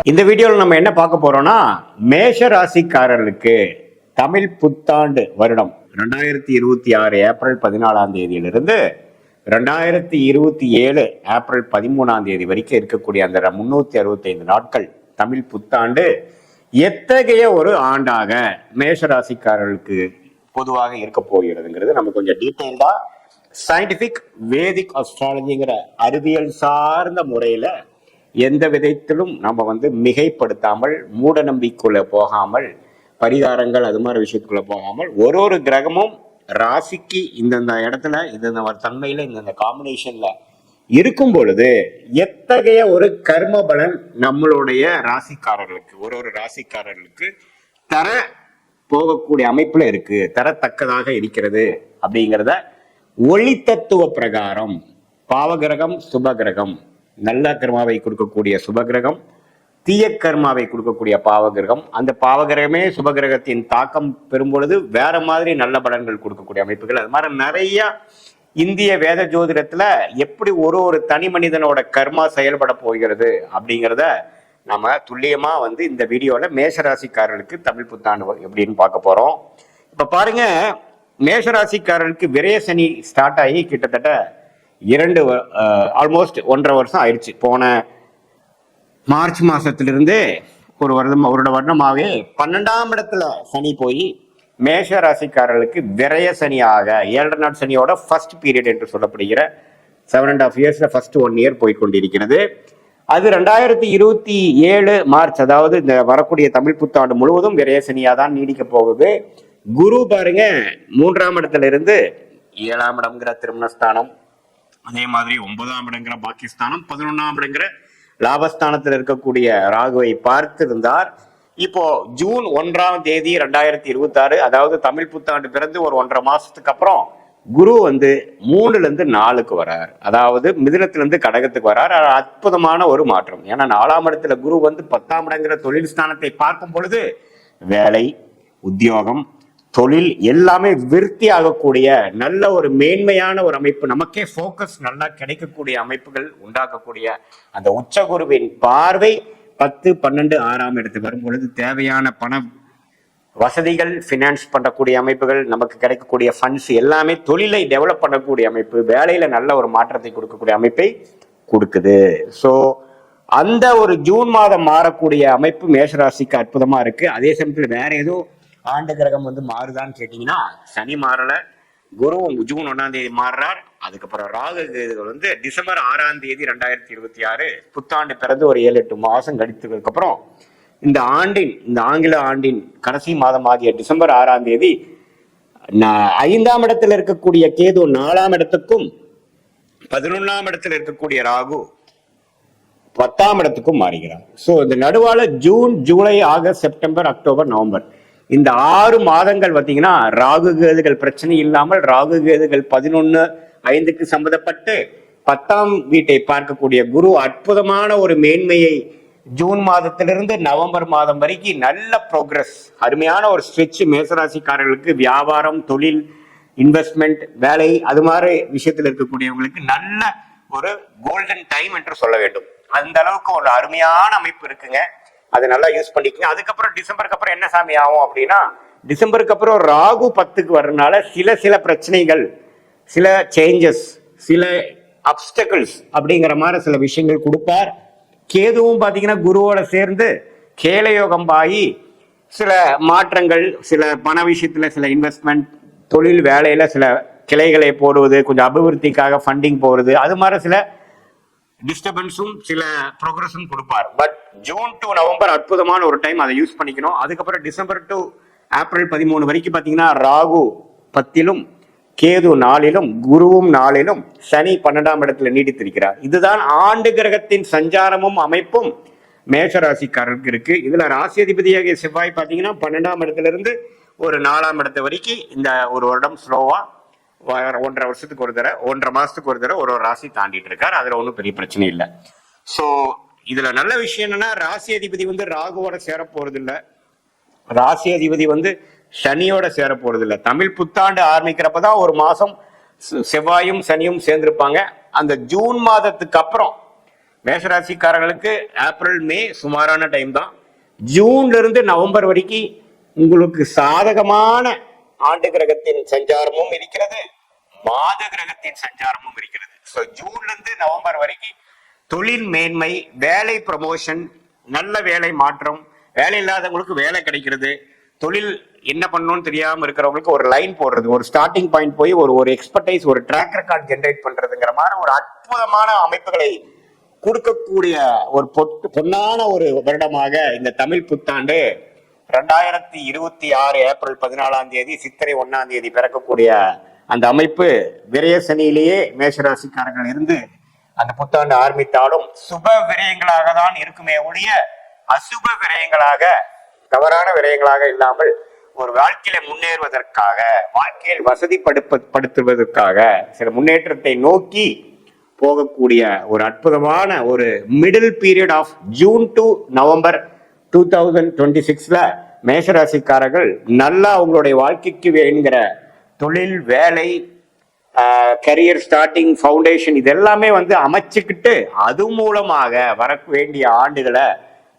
இந்த வீடியோவில் நம்ம என்ன பார்க்க போறோம்னா, மேஷ ராசிக்காரர்களுக்கு தமிழ் புத்தாண்டு வருடம் 2026 ஏப்ரல் 14ஆம் தேதியிலிருந்து 2027 ஏப்ரல் 13ஆம் தேதி வரைக்கும் இருக்கக்கூடிய அந்த 365 நாட்கள் தமிழ் புத்தாண்டு எத்தகைய ஒரு ஆண்டாக மேஷ ராசிக்காரர்களுக்கு பொதுவாக இருக்க போகிறதுங்கிறது நம்ம கொஞ்சம் டீட்டெயில்டா சயின்டிபிக் வேதிக் அஸ்ட்ராலஜிங்கிற அறிவியல் சார்ந்த முறையில எந்த விதத்திலும் நம்ம மிகைப்படுத்தாமல், மூட நம்பிக்கைக்குள்ள போகாமல், பரிகாரங்கள் அது மாதிரி விஷயத்துக்குள்ள போகாமல், ஒரு கிரகமும் ராசிக்கு இந்தந்த இடத்துல இந்தந்த தன்மையில இந்தந்த காம்பினேஷன்ல இருக்கும் பொழுது எத்தகைய ஒரு கர்ம பலன் நம்மளுடைய ராசிக்காரர்களுக்கு ஒரு ராசிக்காரர்களுக்கு தர போகக்கூடிய அமைப்புல இருக்கு, தரத்தக்கதாக இருக்கிறது அப்படிங்கிறத ஒளி தத்துவ பிரகாரம் பாவகிரகம் சுபகிரகம், நல்ல கர்மாவை கொடுக்கக்கூடிய சுபகிரகம், தீய கர்மாவை கொடுக்கக்கூடிய பாவகிரகம், அந்த பாவகிரகமே சுபகிரகத்தின் தாக்கம் பெறும் பொழுது வேற மாதிரி நல்ல பலன்கள் கொடுக்கக்கூடிய அமைப்புகள், அது மாதிரி நிறைய இந்திய வேத ஜோதிடத்துல எப்படி ஒரு தனி மனிதனோட கர்மா செயல்பட போகிறது அப்படிங்கிறத நம்ம துல்லியமா இந்த வீடியோல மேஷராசிக்காரர்களுக்கு தமிழ் புத்தாண்டு எப்படின்னு பார்க்க போறோம். இப்ப பாருங்க, மேஷராசிக்காரர்களுக்கு விரய சனி ஸ்டார்ட் ஆகி கிட்டத்தட்ட ஆல்மோஸ்ட் 1.5 வருஷம் ஆயிடுச்சு. போன மார்ச் மாசத்திலிருந்து ஒரு வருடமாவே 12ஆம் இடத்துல சனி போய் மேஷ ராசிக்காரர்களுக்கு விரய சனியாக 7 நாட் சனியோட ஃபர்ஸ்ட் பீரியட் என்று சொல்லப்படுகிற 7.5 இயர்ஸ்ல ஃபர்ஸ்ட் 1 இயர் போய் கொண்டிருக்கிறது. அது 2027 மார்ச், அதாவது இந்த வரக்கூடிய தமிழ் புத்தாண்டு முழுவதும் விரய சனியா தான் நீடிக்க போகுது. குரு பாருங்க 3ஆம் இடத்துல இருந்து 7ஆம் இடம்ங்கிற திருமணஸ்தானம், அதே மாதிரி 9ஆம் இடங்கிற பாகிஸ்தானம், 11ஆம் இடங்கிற லாபஸ்தானத்தில் இருக்கக்கூடிய ராகுவை பார்த்திருந்தார். இப்போ ஜூன் 1ஆம் தேதி 2026, அதாவது தமிழ் புத்தாண்டு பிறந்து ஒரு 1.5 மாசத்துக்கு அப்புறம் குரு 3ல இருந்து 4க்கு வரார். அதாவது மிதுனத்துல இருந்து கடகத்துக்கு வரார். அற்புதமான ஒரு மாற்றம். ஏன்னா 4ஆம் இடத்துல குரு 10ஆம் இடங்கிற தொழில் ஸ்தானத்தை பார்க்கும் பொழுது வேலை, உத்தியோகம், தொழில் எல்லாமே விருத்தி ஆகக்கூடிய நல்ல ஒரு மேன்மையான ஒரு அமைப்பு, நமக்கே போக்கஸ் நல்லா கிடைக்கக்கூடிய அமைப்புகள் உண்டாக்கக்கூடிய அந்த உச்சகுருவின் பார்வை 10, 12, 6ஆம் இடத்துக்கு வரும் பொழுது தேவையான பண வசதிகள், பினான்ஸ் பண்ணக்கூடிய அமைப்புகள், நமக்கு கிடைக்கக்கூடிய ஃபண்ட்ஸ் எல்லாமே தொழிலை டெவலப் பண்ணக்கூடிய அமைப்பு, வேலையில நல்ல ஒரு மாற்றத்தை கொடுக்கக்கூடிய அமைப்பை கொடுக்குது. ஸோ அந்த ஒரு ஜூன் மாதம் மாறக்கூடிய அமைப்பு மேஷராசிக்கு அற்புதமா இருக்கு. அதே சமயத்தில் வேற ஏதோ ஆண்டு கிரகம் மாறுதான்னு கேட்டீங்கன்னா, சனி மாறல, குரு ஜூன் 1ஆம் தேதி மாறுறார். அதுக்கப்புறம் ராகு கேதுகள் டிசம்பர் 6ஆம் தேதி 2026 புத்தாண்டு பிறந்து ஒரு 7-8 மாசம் கழித்ததுக்கு அப்புறம் இந்த ஆங்கில ஆண்டின் கடைசி மாதம் ஆகிய டிசம்பர் 6ஆம் தேதி 5ஆம் இடத்துல இருக்கக்கூடிய கேது 4ஆம் இடத்துக்கும் 11ஆம் இடத்துல இருக்கக்கூடிய ராகு 10ஆம் இடத்துக்கும் மாறுகிறார். ஸோ இந்த நடுவால ஜூன், ஜூலை, ஆகஸ்ட், செப்டம்பர், அக்டோபர், நவம்பர் இந்த 6 மாதங்கள் பார்த்தீங்கன்னா ராகு கேதுகள் பிரச்சனை இல்லாமல், ராகு கேதுகள் 11:5க்கு சம்பந்தப்பட்டு 10ஆம் வீட்டை பார்க்கக்கூடிய குரு அற்புதமான ஒரு மேன்மையை ஜூன் மாதத்திலிருந்து நவம்பர் மாதம் வரைக்கும் நல்ல ப்ரோக்ரஸ், அருமையான ஒரு ஸ்ட்ரெச் மேசராசிக்காரர்களுக்கு வியாபாரம், தொழில், இன்வெஸ்ட்மெண்ட், வேலை அது மாதிரி விஷயத்தில் இருக்கக்கூடியவங்களுக்கு நல்ல ஒரு கோல்டன் டைம் என்று சொல்ல வேண்டும். அந்த அளவுக்கு ஒரு அருமையான அமைப்பு இருக்குங்க. அதை நல்லா யூஸ் பண்ணிக்கங்க. அதுக்கப்புறம் டிசம்பருக்கு அப்புறம் என்ன சாமி ஆகும் அப்படின்னா, டிசம்பருக்கு அப்புறம் ராகு 10க்கு வர்றதுனால சில பிரச்சனைகள், சில சேஞ்சஸ், சில அப்டக்கிள்ஸ் அப்படிங்கிற மாதிரி சில விஷயங்கள் கொடுப்பார். கேதுவும் பார்த்தீங்கன்னா குருவோட சேர்ந்து கேலயோகம் ஆகி சில மாற்றங்கள், சில பண விஷயத்துல சில இன்வெஸ்ட்மெண்ட், தொழில் வேலையில சில கிளைகளை போடுவது, கொஞ்சம் அபிவிருத்திக்காக ஃபண்டிங் போடுறது, அது மாதிரி சில டிஸ்டர்பன்ஸும் சில ப்ரோக்ரஸும் கொடுப்பார். பட் ஜூன் டு நவம்பர் அற்புதமான ஒரு டைம், அதை யூஸ் பண்ணிக்கணும். அதுக்கப்புறம் டிசம்பர் டு ஏப்ரல் 13 வரைக்கும் பார்த்தீங்கன்னா ராகு 10லும், கேது 4லும், குருவும் 4லும், சனி 12ஆம் இடத்துல நீடித்திருக்கிறார். இதுதான் ஆண்டு கிரகத்தின் சஞ்சாரமும் அமைப்பும் மேஷராசிக்காரருக்கு இருக்கு. இதுல ராசி அதிபதியாகிய செவ்வாய் பார்த்தீங்கன்னா 12ஆம் இடத்துல இருந்து ஒரு 4ஆம் இடத்து வரைக்கும் இந்த ஒரு வருடம் ஸ்லோவா 1.5 வருஷத்துக்கு ஒரு தடவை, 1.5 மாசத்துக்கு ஒரு தடவை ஒரு ராசி தாண்டிட்டு இருக்காரு. அதுல ஒன்றும் பெரிய பிரச்சனை இல்லை. ஸோ இதுல நல்ல விஷயம் என்னன்னா, ராசி அதிபதி ராகுவோட சேர போறது இல்லை, ராசி அதிபதி சனியோட சேர போறது இல்லை. தமிழ் புத்தாண்டு ஆரம்பிக்கிறப்பதான் ஒரு மாசம் செவ்வாயும் சனியும் சேர்ந்திருப்பாங்க. அந்த ஜூன் மாதத்துக்கு அப்புறம் மேஷராசிக்காரர்களுக்கு ஏப்ரல் மே சுமாரான டைம் தான். ஜூன்ல இருந்து நவம்பர் வரைக்கும் உங்களுக்கு சாதகமான ஆண்டு கிரகத்தின் சஞ்சாரமும் இருக்கிறது, மாத கிரகத்தின் சஞ்சாரமும் இருக்கிறது. ஸோ ஜூன்ல இருந்து நவம்பர் வரைக்கும் தொழில் மேன்மை, வேலை ப்ரமோஷன், நல்ல வேலை மாற்றம், வேலை இல்லாதவங்களுக்கு வேலை கிடைக்கிறது, தொழில் என்ன பண்ணணும்னு தெரியாம இருக்கிறவங்களுக்கு ஒரு லைன் போடுறது, ஒரு ஸ்டார்டிங் பாயிண்ட் போய் ஒரு எக்ஸ்பர்டைஸ், ஒரு ட்ராக் ரெக்கார்ட் ஜென்ரேட் பண்றதுங்கிற மாதிரி ஒரு அற்புதமான அமைப்புகளை கொடுக்கக்கூடிய ஒரு பொன்னான ஒரு வருடமாக இந்த தமிழ் புத்தாண்டு 2026 ஏப்ரல் 14 சித்திரை 1 பிறக்கக்கூடிய அந்த அமைப்பு விரய சனியிலேயே மேஷராசிக்காரர்கள் இருந்து அந்த புத்தாண்டு ஆரம்பித்தாலும் சுப விரயங்களாக தான் இருக்குமே ஒழிய அசுப விரயங்களாக, தவறான விரயங்களாக இல்லாமல் ஒரு வாழ்க்கையில முன்னேறுவதற்காக, வாழ்க்கையில் வசதிப்படுத்துவதற்காக, சில முன்னேற்றத்தை நோக்கி போகக்கூடிய ஒரு அற்புதமான ஒரு middle period of June to November 2026ல மேஷராசிக்காரர்கள் நல்லா அவங்களுடைய வாழ்க்கைக்கு வேணுங்கிற தொழில், வேலை, கரியர் ஸ்டார்டிங், ஃபவுண்டேஷன் இதெல்லாமே அமைச்சுக்கிட்டு அது மூலமாக வர வேண்டிய ஆண்டுகளை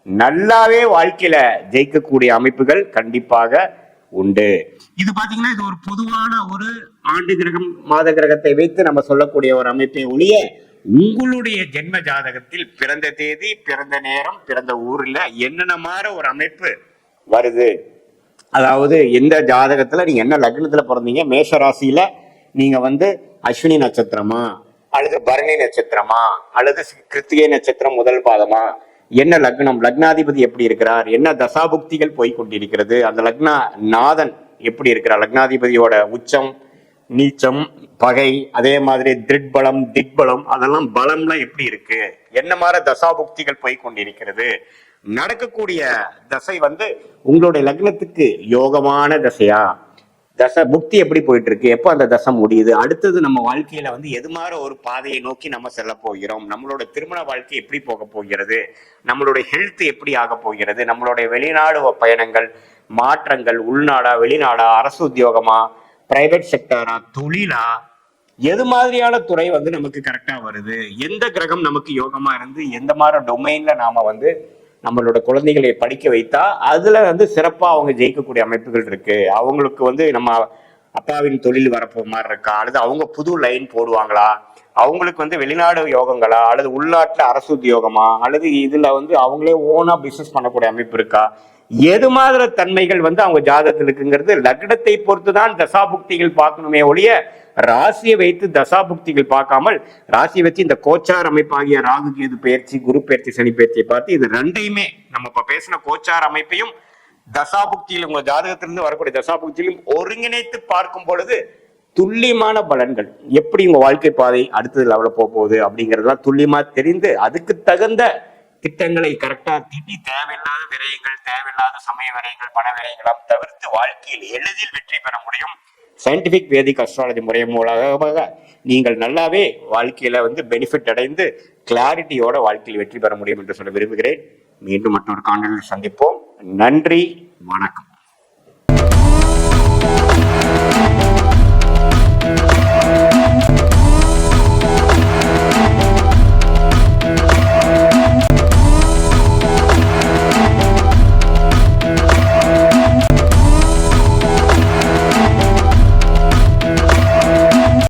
நல்லாவே வாழ்க்கையில ஜெயிக்கக்கூடிய அமைப்புகள் கண்டிப்பாக உண்டு. இது பாத்தீங்கன்னா இது ஒரு பொதுவான ஒரு ஆண்டு கிரகம், மாத கிரகத்தை வைத்து நம்ம சொல்லக்கூடிய ஒரு அமைப்பை ஒழிய உங்களுடைய ஜென்ம ஜாதகத்தில் பிறந்த தேதி, பிறந்த நேரம், பிறந்த ஊர்ல என்னென்ன மாதிரி ஒரு அமைப்பு வருது, அதாவது எந்த ஜாதகத்துல நீங்க என்ன லக்னத்துல பிறந்தீங்க, மேஷ ராசியில நீங்க அஸ்வினி நட்சத்திரமா அல்லது பரணி நட்சத்திரமா அல்லது கிருத்திகை நட்சத்திரம் முதல் பாதமா, என்ன லக்னம், லக்னாதிபதி எப்படி இருக்கிறார், என்ன தசாபுக்திகள் போய் கொண்டிருக்கிறது, அந்த லக்னா நாதன் எப்படி இருக்கிறார், லக்னாதிபதியோட உச்சம், நீச்சம், பகை, அதே மாதிரி திட்பலம், திக்பலம், அதெல்லாம் பலம்லாம் எப்படி இருக்கு, என்ன மாதிரி தசாபுக்திகள் போய் கொண்டிருக்கிறது, நடக்கக்கூடிய தசை உங்களுடைய லக்னத்துக்கு யோகமான தசையா, தசை புக்தி எப்படி போயிட்டு இருக்கு, எப்போ அந்த தசை முடியுது, அடுத்தது நம்ம வாழ்க்கையில எது மாதிரி ஒரு பாதையை நோக்கி நம்ம செல்ல போகிறோம், நம்மளோட திருமண வாழ்க்கை எப்படி போக போகிறது, நம்மளுடைய ஹெல்த் எப்படி ஆக போகிறது, நம்மளுடைய வெளிநாடு பயணங்கள், மாற்றங்கள், உள்நாடா வெளிநாடா, அரசு உத்தியோகமா, பிரைவேட் செக்டரா, தொழிலா, எது மாதிரியான துறை நமக்கு கரெக்டா வருது, எந்த கிரகம் நமக்கு யோகமா இருந்து எந்த மாதிரி டொமைன்ல நாம நம்மளோட குழந்தைகளை படிக்க வைத்தா அதுல சிறப்பா அவங்க ஜெயிக்கக்கூடிய அமைப்புகள் இருக்கு, அவங்களுக்கு நம்ம அப்பாவின் தொழில் வரப்போ மாதிரி இருக்கா, அல்லது அவங்க புது லைன் போடுவாங்களா, அவங்களுக்கு வெளிநாடு யோகங்களா, அல்லது உள்நாட்டுல அரசு உத்தியோகமா, அல்லது இதுல அவங்களே ஓனா பிசினஸ் பண்ணக்கூடிய அமைப்பு இருக்கா, எது மாதிரி தன்மைகள் அவங்க ஜாதகத்தில் இருக்குங்கிறது லக்னத்தை பொறுத்துதான் தசாபுக்திகள் பார்க்கணுமே ஒழிய ராசியை வைத்து தசாபுக்திகள் பார்க்காமல், ராசியை வச்சு இந்த கோச்சார் அமைப்பாகிய ராகு கேது பயிற்சி, குரு பயிற்சி, சனி பயிற்சியை பார்த்து இது ரெண்டையுமே நம்ம இப்ப பேசின கோச்சார் அமைப்பையும் தசாபுக்தியிலும் உங்க ஜாதகத்திலிருந்து வரக்கூடிய தசாபுக்தியிலும் ஒருங்கிணைத்து பார்க்கும் பொழுது துல்லியமான பலன்கள், எப்படி உங்க வாழ்க்கை பாதை அடுத்தது லெவல போகுது அப்படிங்கறதெல்லாம் துல்லியமா தெரிந்து அதுக்கு தகுந்த திட்டங்களை கரெக்டா தீட்டி தேவையில்லாத விரயங்கள், தேவையில்லாத சமய விரயங்கள், பண விரயங்களாம் தவிர்த்து வாழ்க்கையில் எளிதில் வெற்றி பெற முடியும். சயின்டிபிக் வேதிக் அஸ்ட்ராலஜி முறை மூலமாக நீங்கள் நல்லாவே வாழ்க்கையில பெனிஃபிட் அடைந்து கிளாரிட்டியோட வாழ்க்கையில் வெற்றி பெற முடியும் என்று சொல்ல விரும்புகிறேன். மீண்டும் மற்றொரு காணொலியில் சந்திப்போம். நன்றி, வணக்கம்.